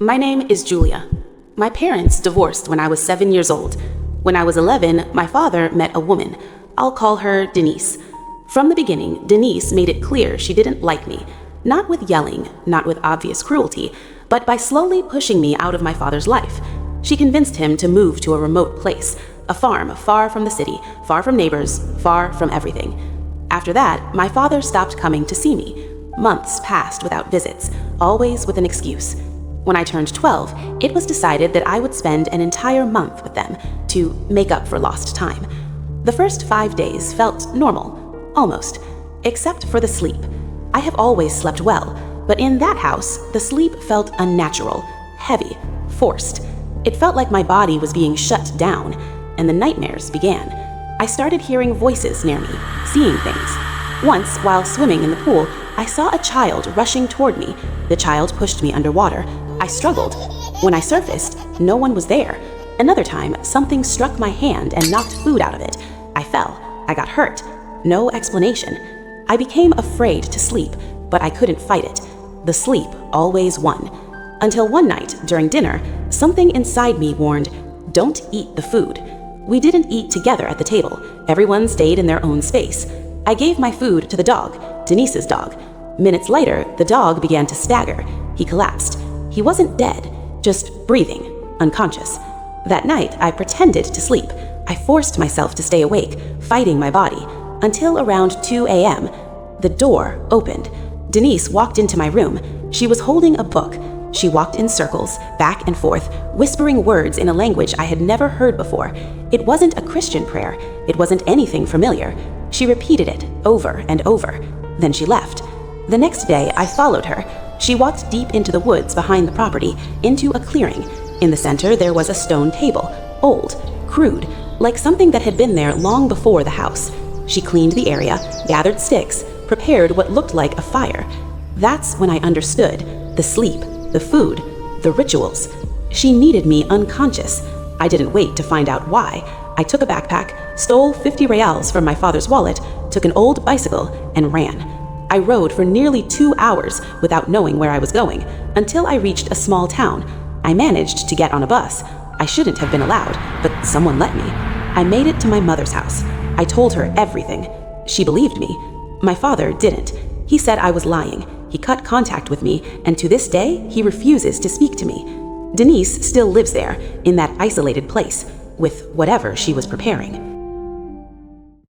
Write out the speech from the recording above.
My name is Julia. My parents divorced when I was 7 years old. When I was 11, my father met a woman. I'll call her Denise. From the beginning, Denise made it clear she didn't like me. Not with yelling, not with obvious cruelty, but by slowly pushing me out of my father's life. She convinced him to move to a remote place, a farm far from the city, far from neighbors, far from everything. After that, my father stopped coming to see me. Months passed without visits, always with an excuse. When I turned 12, it was decided that I would spend an entire month with them to make up for lost time. The first 5 days felt normal, almost, except for the sleep. I have always slept well, but in that house, the sleep felt unnatural, heavy, forced. It felt like my body was being shut down, and the nightmares began. I started hearing voices near me, seeing things. Once, while swimming in the pool, I saw a child rushing toward me. The child pushed me underwater. I struggled. When I surfaced, no one was there. Another time, something struck my hand and knocked food out of it. I fell. I got hurt. No explanation. I became afraid to sleep, but I couldn't fight it. The sleep always won. Until one night, during dinner, something inside me warned, "Don't eat the food." We didn't eat together at the table. Everyone stayed in their own space. I gave my food to the dog, Denise's dog. Minutes later, the dog began to stagger. He collapsed. He wasn't dead, just breathing, unconscious. That night, I pretended to sleep. I forced myself to stay awake, fighting my body, until around 2 a.m. The door opened. Denise walked into my room. She was holding a book. She walked in circles, back and forth, whispering words in a language I had never heard before. It wasn't a Christian prayer. It wasn't anything familiar. She repeated it over and over. Then she left. The next day, I followed her. She walked deep into the woods behind the property, into a clearing. In the center, there was a stone table, old, crude, like something that had been there long before the house. She cleaned the area, gathered sticks, prepared what looked like a fire. That's when I understood. The sleep, the food, the rituals. She needed me unconscious. I didn't wait to find out why. I took a backpack, stole 50 reals from my father's wallet, took an old bicycle, and ran. I rode for nearly 2 hours without knowing where I was going, until I reached a small town. I managed to get on a bus. I shouldn't have been allowed, but someone let me. I made it to my mother's house. I told her everything. She believed me. My father didn't. He said I was lying. He cut contact with me, and to this day, he refuses to speak to me. Denise still lives there, in that isolated place, with whatever she was preparing.